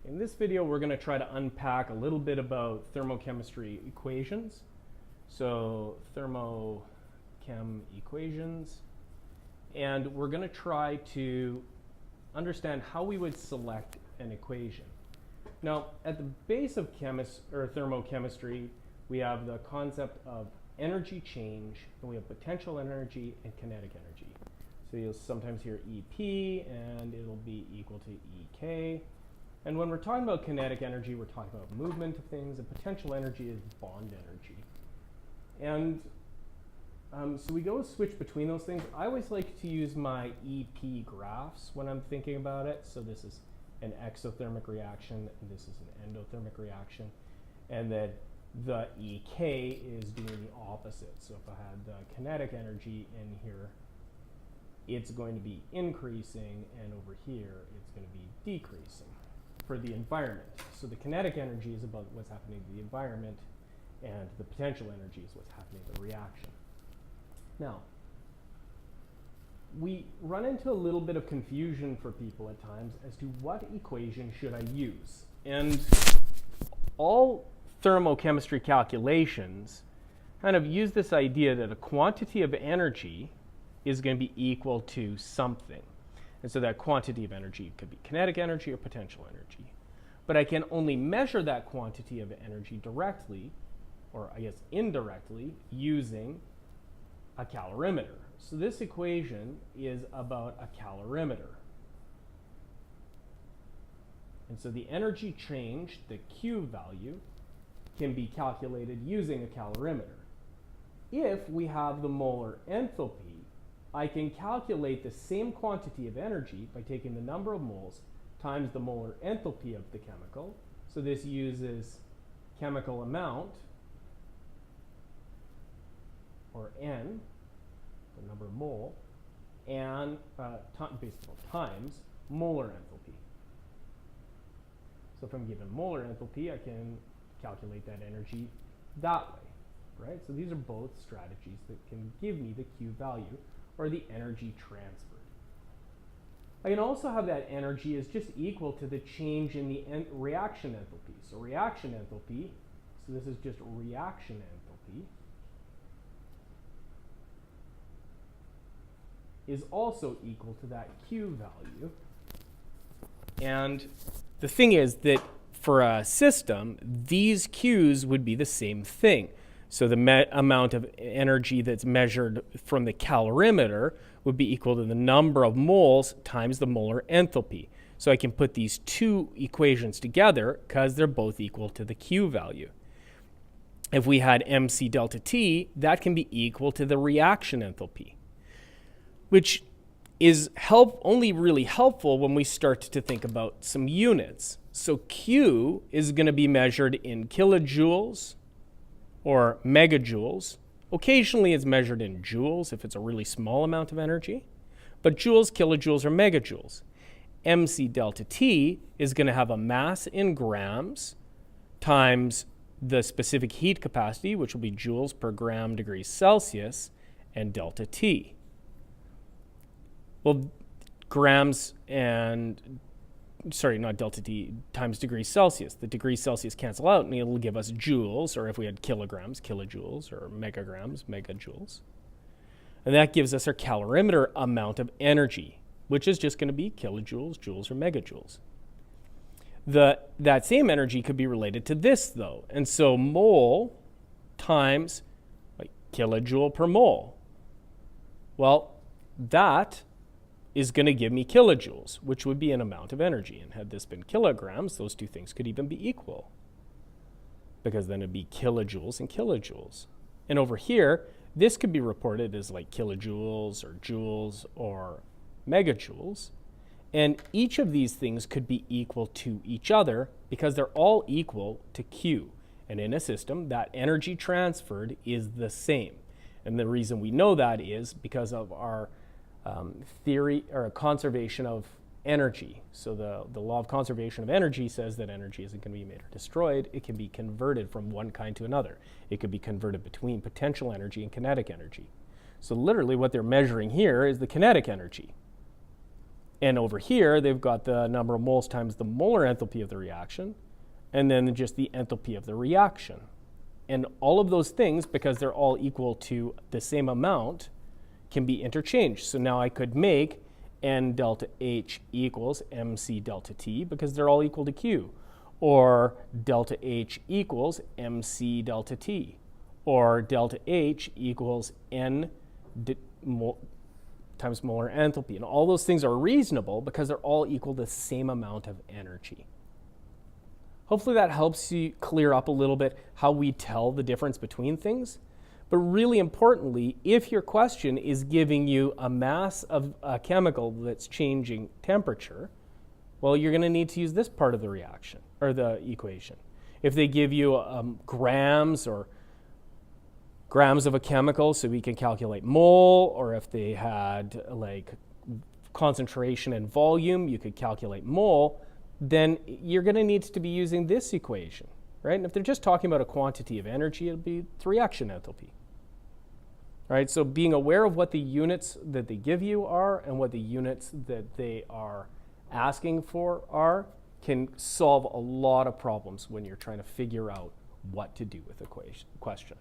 In this video, we're going to try to unpack a little bit about thermochemistry equations. So thermochem equations. And we're going to try to understand how we would select an equation. Now, at the base of thermochemistry, we have the concept of energy change, and we have potential energy and kinetic energy. So you'll sometimes hear EP, and it'll be equal to EK. And when we're talking about kinetic energy, we're talking about movement of things, and potential energy is bond energy. And so we go switch between those things. I always like to use my EP graphs when I'm thinking about it. So this is an exothermic reaction, and this is an endothermic reaction. And then the EK is doing the opposite. So if I had the kinetic energy in here, it's going to be increasing, and over here, it's going to be decreasing for the environment. So the kinetic energy is about what's happening to the environment, and the potential energy is what's happening to the reaction. Now, we run into a little bit of confusion for people at times as to what equation should I use. And all thermochemistry calculations kind of use this idea that a quantity of energy is going to be equal to something. And so that quantity of energy could be kinetic energy or potential energy. But I can only measure that quantity of energy directly, or I guess indirectly, using a calorimeter. So this equation is about a calorimeter. And so the energy change, the Q value, can be calculated using a calorimeter. If we have the molar enthalpy, I can calculate the same quantity of energy by taking the number of moles times the molar enthalpy of the chemical. So this uses chemical amount, or N, the number of mole, and basically times molar enthalpy. So if I'm given molar enthalpy, I can calculate that energy that way, right? So these are both strategies that can give me the Q value, or the energy transferred. I can also have that energy is just equal to the change in the reaction enthalpy. So reaction enthalpy, so this is just reaction enthalpy, is also equal to that Q value. And the thing is that for a system, these Qs would be the same thing. So the amount of energy that's measured from the calorimeter would be equal to the number of moles times the molar enthalpy. So I can put these two equations together because they're both equal to the Q value. If we had MC delta T, that can be equal to the reaction enthalpy, which is only really helpful when we start to think about some units. So Q is going to be measured in kilojoules or megajoules. Occasionally it's measured in joules if it's a really small amount of energy, but joules, kilojoules, or megajoules. MC delta T is going to have a mass in grams times the specific heat capacity, which will be joules per gram degrees Celsius, and delta T. Well, grams and not delta T, times degrees Celsius. The degrees Celsius cancel out, and it'll give us joules, or if we had kilograms, kilojoules, or megagrams, megajoules. And that gives us our calorimeter amount of energy, which is just going to be kilojoules, joules, or megajoules. That same energy could be related to this, though. And so mole times kilojoule per mole. Well, that is going to give me kilojoules, which would be an amount of energy. And had this been kilograms, those two things could even be equal, because then it'd be kilojoules and kilojoules. And over here, this could be reported as like kilojoules or joules or megajoules. And each of these things could be equal to each other because they're all equal to Q. And in a system, that energy transferred is the same. And the reason we know that is because of our theory or conservation of energy. So the law of conservation of energy says that energy isn't going to be made or destroyed. It can be converted from one kind to another. It could be converted between potential energy and kinetic energy. So literally what they're measuring here is the kinetic energy. And over here, they've got the number of moles times the molar enthalpy of the reaction, and then just the enthalpy of the reaction. And all of those things, because they're all equal to the same amount, can be interchanged. So now I could make N delta H equals MC delta T because they're all equal to Q. Or delta H equals MC delta T. Or delta H equals N times molar enthalpy. And all those things are reasonable because they're all equal to the same amount of energy. Hopefully that helps you clear up a little bit how we tell the difference between things. But really importantly, if your question is giving you a mass of a chemical that's changing temperature, well, you're going to need to use this part of the reaction, or the equation. If they give you grams of a chemical, so we can calculate mole, or if they had like concentration and volume, you could calculate mole, then you're going to need to be using this equation, right? And if they're just talking about a quantity of energy, it'll be the reaction enthalpy. Right? So being aware of what the units that they give you are and what the units that they are asking for are can solve a lot of problems when you're trying to figure out what to do with a question.